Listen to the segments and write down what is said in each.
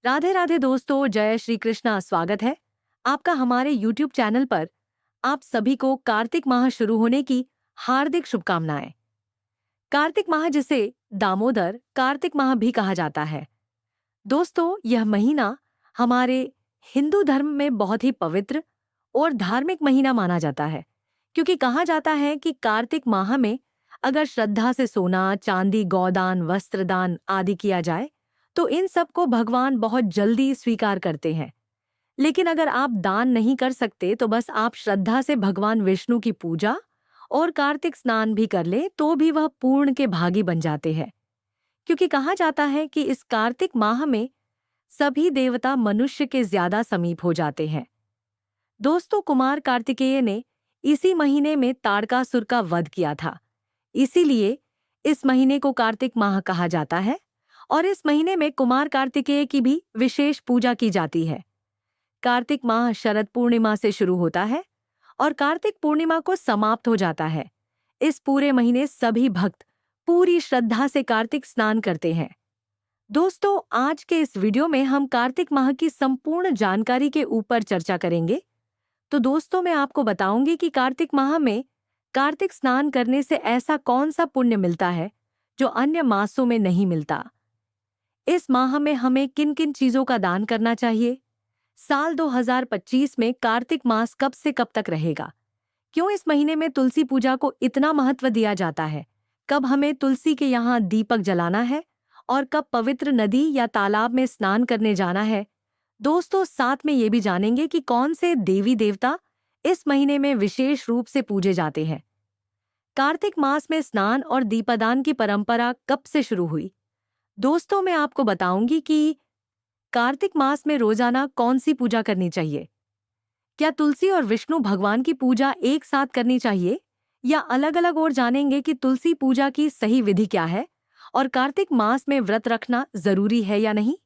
राधे राधे दोस्तों, जय श्री कृष्णा। स्वागत है आपका हमारे YouTube चैनल पर। आप सभी को कार्तिक माह शुरू होने की हार्दिक शुभकामनाएं। कार्तिक माह, जिसे दामोदर कार्तिक माह भी कहा जाता है दोस्तों, यह महीना हमारे हिंदू धर्म में बहुत ही पवित्र और धार्मिक महीना माना जाता है, क्योंकि कहा जाता है कि कार्तिक माह में अगर श्रद्धा से सोना, चांदी, गौदान, वस्त्रदान आदि किया जाए तो इन सब को भगवान बहुत जल्दी स्वीकार करते हैं। लेकिन अगर आप दान नहीं कर सकते तो बस आप श्रद्धा से भगवान विष्णु की पूजा और कार्तिक स्नान भी कर ले तो भी वह पूर्ण के भागी बन जाते हैं, क्योंकि कहा जाता है कि इस कार्तिक माह में सभी देवता मनुष्य के ज्यादा समीप हो जाते हैं। दोस्तों, कुमार कार्तिकेय ने इसी महीने में ताड़कासुर का वध किया था, इसीलिए इस महीने को कार्तिक माह कहा जाता है और इस महीने में कुमार कार्तिकेय की भी विशेष पूजा की जाती है। कार्तिक माह शरद पूर्णिमा से शुरू होता है और कार्तिक पूर्णिमा को समाप्त हो जाता है। इस पूरे महीने सभी भक्त पूरी श्रद्धा से कार्तिक स्नान करते हैं। दोस्तों, आज के इस वीडियो में हम कार्तिक माह की संपूर्ण जानकारी के ऊपर चर्चा करेंगे। तो दोस्तों, मैं आपको बताऊंगी कि कार्तिक माह में कार्तिक स्नान करने से ऐसा कौन सा पुण्य मिलता है जो अन्य मासों में नहीं मिलता। इस माह में हमें किन किन चीजों का दान करना चाहिए। साल 2025 में कार्तिक मास कब से कब तक रहेगा। क्यों इस महीने में तुलसी पूजा को इतना महत्व दिया जाता है। कब हमें तुलसी के यहाँ दीपक जलाना है और कब पवित्र नदी या तालाब में स्नान करने जाना है। दोस्तों, साथ में ये भी जानेंगे कि कौन से देवी देवता इस महीने में विशेष रूप से पूजे जाते हैं। कार्तिक मास में स्नान और दीपदान की परंपरा कब से शुरू हुई। दोस्तों, मैं आपको बताऊंगी कि कार्तिक मास में रोजाना कौन सी पूजा करनी चाहिए। क्या तुलसी और विष्णु भगवान की पूजा एक साथ करनी चाहिए या अलग अलग, और जानेंगे कि तुलसी पूजा की सही विधि क्या है और कार्तिक मास में व्रत रखना जरूरी है या नहीं।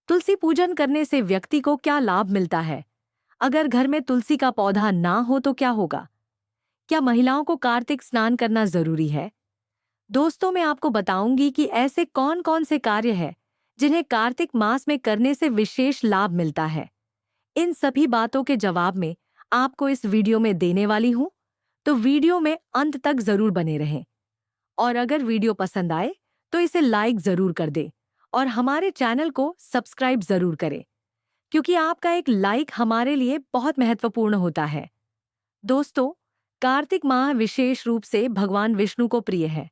तुलसी पूजन करने से व्यक्ति को क्या लाभ मिलता है। अगर घर में तुलसी का पौधा ना हो तो क्या होगा। क्या महिलाओं को कार्तिक स्नान करना जरूरी है। दोस्तों, मैं आपको बताऊंगी कि ऐसे कौन कौन से कार्य हैं जिन्हें कार्तिक मास में करने से विशेष लाभ मिलता है। इन सभी बातों के जवाब में आपको इस वीडियो में देने वाली हूं, तो वीडियो में अंत तक जरूर बने रहें। और अगर वीडियो पसंद आए तो इसे लाइक जरूर कर दे और हमारे चैनल को सब्सक्राइब जरूर करें, क्योंकि आपका एक लाइक हमारे लिए बहुत महत्वपूर्ण होता है। दोस्तों, कार्तिक माह विशेष रूप से भगवान विष्णु को प्रिय है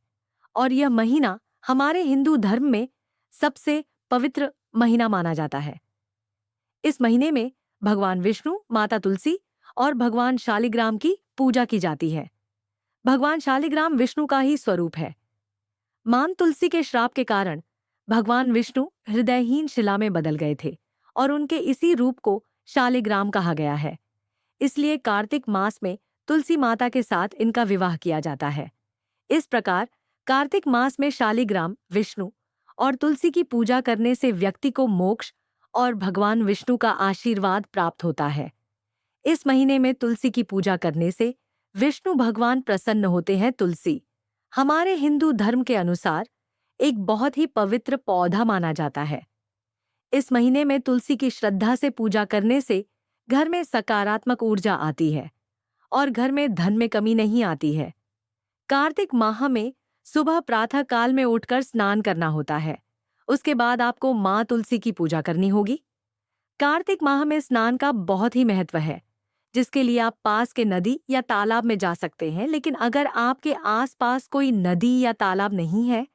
और यह महीना हमारे हिंदू धर्म में सबसे पवित्र महीना माना जाता है। इस महीने में भगवान विष्णु, माता तुलसी और भगवान शालिग्राम की पूजा की जाती है। भगवान शालिग्राम विष्णु का ही स्वरूप है। मान तुलसी के श्राप के कारण भगवान विष्णु हृदयहीन शिला में बदल गए थे और उनके इसी रूप को शालिग्राम कहा गया है। इसलिए कार्तिक मास में तुलसी माता के साथ इनका विवाह किया जाता है। इस प्रकार कार्तिक मास में शालिग्राम, विष्णु और तुलसी की पूजा करने से व्यक्ति को मोक्ष और भगवान विष्णु का आशीर्वाद प्राप्त होता है। इस महीने में तुलसी की पूजा करने से विष्णु भगवान प्रसन्न होते हैं। तुलसी हमारे हिंदू धर्म के अनुसार एक बहुत ही पवित्र पौधा माना जाता है। इस महीने में तुलसी की श्रद्धा से पूजा करने से घर में सकारात्मक ऊर्जा आती है और घर में धन में कमी नहीं आती है। कार्तिक माह में सुबह प्रातः काल में उठकर स्नान करना होता है। उसके बाद आपको माँ तुलसी की पूजा करनी होगी। कार्तिक माह में स्नान का बहुत ही महत्व है, जिसके लिए आप पास के नदी या तालाब में जा सकते हैं। लेकिन अगर आपके आसपास कोई नदी या तालाब नहीं है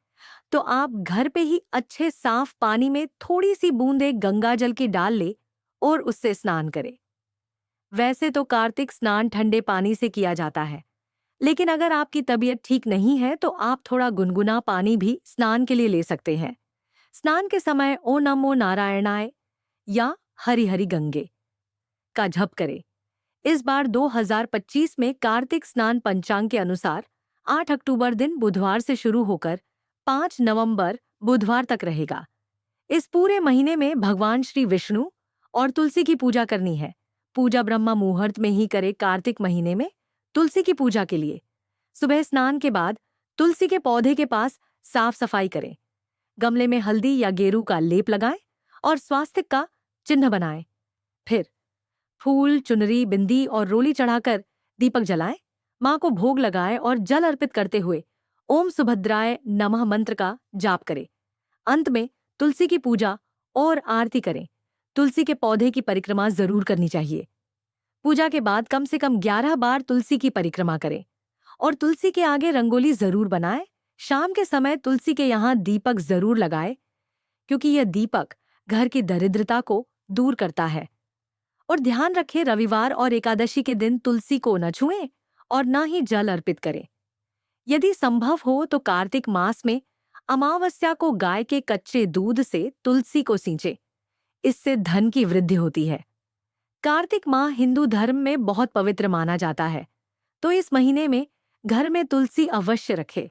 तो आप घर पे ही अच्छे साफ पानी में थोड़ी सी बूंदें गंगा जल की डाल ले और उससे स्नान करें। वैसे तो कार्तिक स्नान ठंडे पानी से किया जाता है, लेकिन अगर आपकी तबीयत ठीक नहीं है तो आप थोड़ा गुनगुना पानी भी स्नान के लिए ले सकते हैं। स्नान के समय ओ नमो नारायणाय या हरि हरि गंगे का जप करें। इस बार 2025 में कार्तिक स्नान पंचांग के अनुसार 8 अक्टूबर दिन बुधवार से शुरू होकर 5 नवंबर बुधवार तक रहेगा। इस पूरे महीने में भगवान श्री विष्णु और तुलसी की पूजा करनी है। पूजा ब्रह्मा मुहूर्त में ही करे। कार्तिक महीने में तुलसी की पूजा के लिए सुबह स्नान के बाद तुलसी के पौधे के पास साफ सफाई करें। गमले में हल्दी या गेरू का लेप लगाएं और स्वास्तिक का चिन्ह बनाएं। फिर फूल, चुनरी, बिंदी और रोली चढ़ाकर दीपक जलाएं। मां को भोग लगाएं और जल अर्पित करते हुए ओम सुभद्राय नमः मंत्र का जाप करें। अंत में तुलसी की पूजा और आरती करें। तुलसी के पौधे की परिक्रमा जरूर करनी चाहिए। पूजा के बाद कम से कम 11 बार तुलसी की परिक्रमा करें और तुलसी के आगे रंगोली जरूर बनाएं। शाम के समय तुलसी के यहाँ दीपक जरूर लगाएं, क्योंकि यह दीपक घर की दरिद्रता को दूर करता है। और ध्यान रखें, रविवार और एकादशी के दिन तुलसी को न छुएं और न ही जल अर्पित करें। यदि संभव हो तो कार्तिक मास में अमावस्या को गाय के कच्चे दूध से तुलसी को सींचें। इससे धन की वृद्धि होती है। कार्तिक माह हिंदू धर्म में बहुत पवित्र माना जाता है, तो इस महीने में घर में तुलसी अवश्य रखें।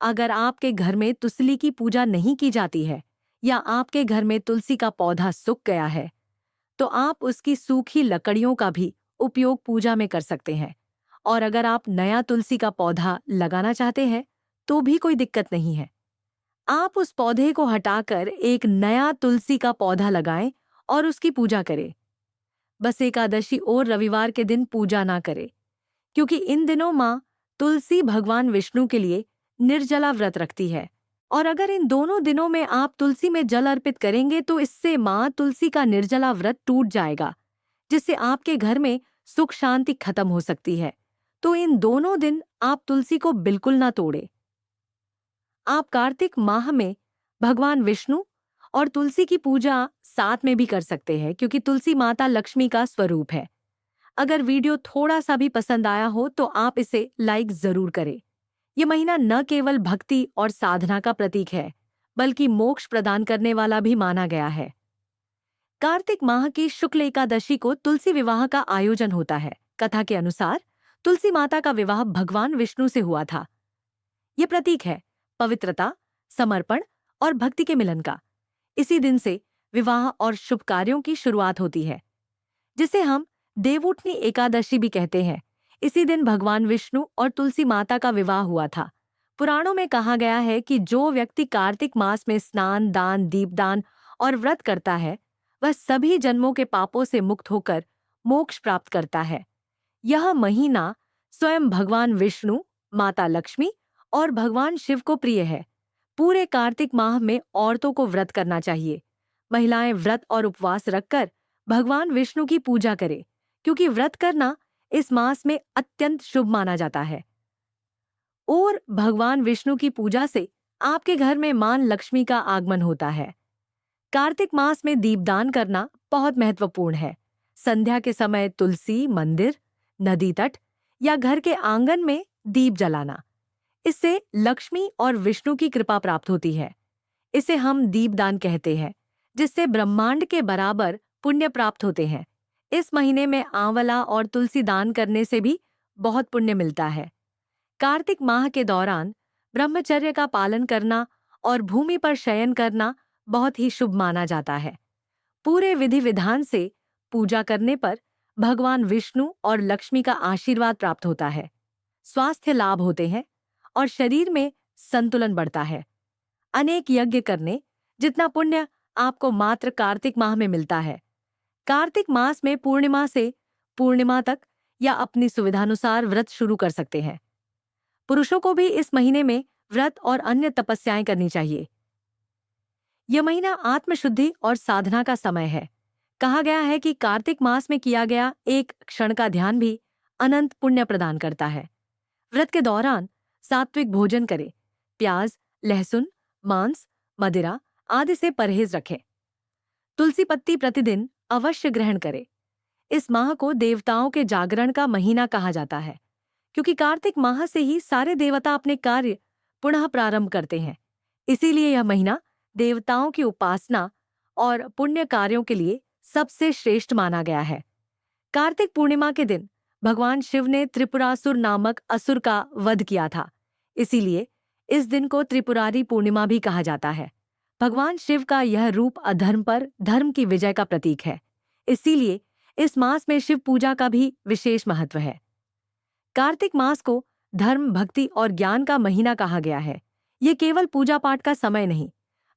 अगर आपके घर में तुलसी की पूजा नहीं की जाती है या आपके घर में तुलसी का पौधा सूख गया है, तो आप उसकी सूखी लकड़ियों का भी उपयोग पूजा में कर सकते हैं। और अगर आप नया तुलसी का पौधा लगाना चाहते हैं तो भी कोई दिक्कत नहीं है। आप उस पौधे को हटाकर एक नया तुलसी का पौधा लगाएं और उसकी पूजा करें। बस एकादशी और रविवार के दिन पूजा ना करें, क्योंकि इन दिनों माँ तुलसी भगवान विष्णु के लिए निर्जला व्रत रखती है। और अगर इन दोनों दिनों में आप तुलसी में जल अर्पित करेंगे तो इससे माँ तुलसी का निर्जला व्रत टूट जाएगा, जिससे आपके घर में सुख शांति खत्म हो सकती है। तो इन दोनों दिन आप तुलसी को बिल्कुल ना तोड़े। आप कार्तिक माह में भगवान विष्णु और तुलसी की पूजा साथ में भी कर सकते हैं, क्योंकि तुलसी माता लक्ष्मी का स्वरूप है। अगर वीडियो थोड़ा सा भी पसंद आया हो तो आप इसे लाइक जरूर करें। यह महीना न केवल भक्ति और साधना का प्रतीक है, बल्कि मोक्ष प्रदान करने वाला भी माना गया है। कार्तिक माह की शुक्ल एकादशी को तुलसी विवाह का आयोजन होता है। कथा के अनुसार तुलसी माता का विवाह भगवान विष्णु से हुआ था। ये प्रतीक है पवित्रता, समर्पण और भक्ति के मिलन का। इसी दिन से विवाह और शुभ कार्यों की शुरुआत होती है, जिसे हम देवउठनी एकादशी भी कहते हैं। इसी दिन भगवान विष्णु और तुलसी माता का विवाह हुआ था। पुराणों में कहा गया है कि जो व्यक्ति कार्तिक मास में स्नान, दान, दीपदान और व्रत करता है, वह सभी जन्मों के पापों से मुक्त होकर मोक्ष प्राप्त करता है। यह महीना स्वयं भगवान विष्णु, माता लक्ष्मी और भगवान शिव को प्रिय है। पूरे कार्तिक माह में औरतों को व्रत करना चाहिए। महिलाएं व्रत और उपवास रखकर भगवान विष्णु की पूजा करें, क्योंकि व्रत करना इस मास में अत्यंत शुभ माना जाता है। और भगवान विष्णु की पूजा से आपके घर में मां लक्ष्मी का आगमन होता है। कार्तिक मास में दीपदान करना बहुत महत्वपूर्ण है। संध्या के समय तुलसी, मंदिर, नदी तट या घर के आंगन में दीप जलाना, इससे लक्ष्मी और विष्णु की कृपा प्राप्त होती है। इसे हम दीपदान कहते हैं, जिससे ब्रह्मांड के बराबर पुण्य प्राप्त होते हैं। इस महीने में आंवला और तुलसी दान करने से भी बहुत पुण्य मिलता है। कार्तिक माह के दौरान ब्रह्मचर्य का पालन करना और भूमि पर शयन करना बहुत ही शुभ माना जाता है। पूरे विधि विधान से पूजा करने पर भगवान विष्णु और लक्ष्मी का आशीर्वाद प्राप्त होता है। स्वास्थ्य लाभ होते हैं और शरीर में संतुलन बढ़ता है। अनेक यज्ञ करने जितना पुण्य आपको मात्र कार्तिक माह में मिलता है। कार्तिक मास में पूर्णिमा से पूर्णिमा तक या अपनी सुविधानुसार व्रत शुरू कर सकते हैं। पुरुषों को भी इस महीने में व्रत और अन्य तपस्याएं करनी चाहिए। यह महीना आत्मशुद्धि और साधना का समय है। कहा गया है कि कार्तिक मास में किया गया एक क्षण का ध्यान भी अनंत पुण्य प्रदान करता है। व्रत के दौरान सात्विक भोजन करें। प्याज, लहसुन, मांस, मदिरा आदि से परहेज रखें। तुलसी पत्ती प्रतिदिन अवश्य ग्रहण करें। इस माह को देवताओं के जागरण का महीना कहा जाता है, क्योंकि कार्तिक माह से ही सारे देवता अपने कार्य पुनः प्रारंभ करते हैं। इसीलिए यह महीना देवताओं की उपासना और पुण्य कार्यों के लिए सबसे श्रेष्ठ माना गया है। कार्तिक पूर्णिमा के दिन भगवान शिव ने त्रिपुरासुर नामक असुर का वध किया था। इसीलिए इस दिन को त्रिपुरारी पूर्णिमा भी कहा जाता है। भगवान शिव का यह रूप अधर्म पर धर्म की विजय का प्रतीक है। इसीलिए इस मास में शिव पूजा का भी विशेष महत्व है। कार्तिक मास को धर्म, भक्ति और ज्ञान का महीना कहा गया है। ये केवल पूजा पाठ का समय नहीं,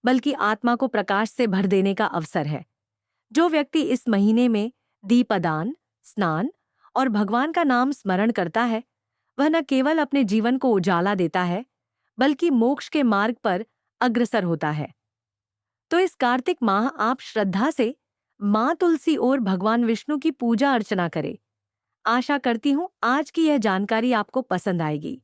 बल्कि आत्मा को प्रकाश से भर देने का अवसर है। जो व्यक्ति इस महीने में दीपदान, स्नान और भगवान का नाम स्मरण करता है, वह न केवल अपने जीवन को उजाला देता है, बल्कि मोक्ष के मार्ग पर अग्रसर होता है। तो इस कार्तिक माह आप श्रद्धा से माँ तुलसी और भगवान विष्णु की पूजा अर्चना करें। आशा करती हूँ आज की यह जानकारी आपको पसंद आएगी।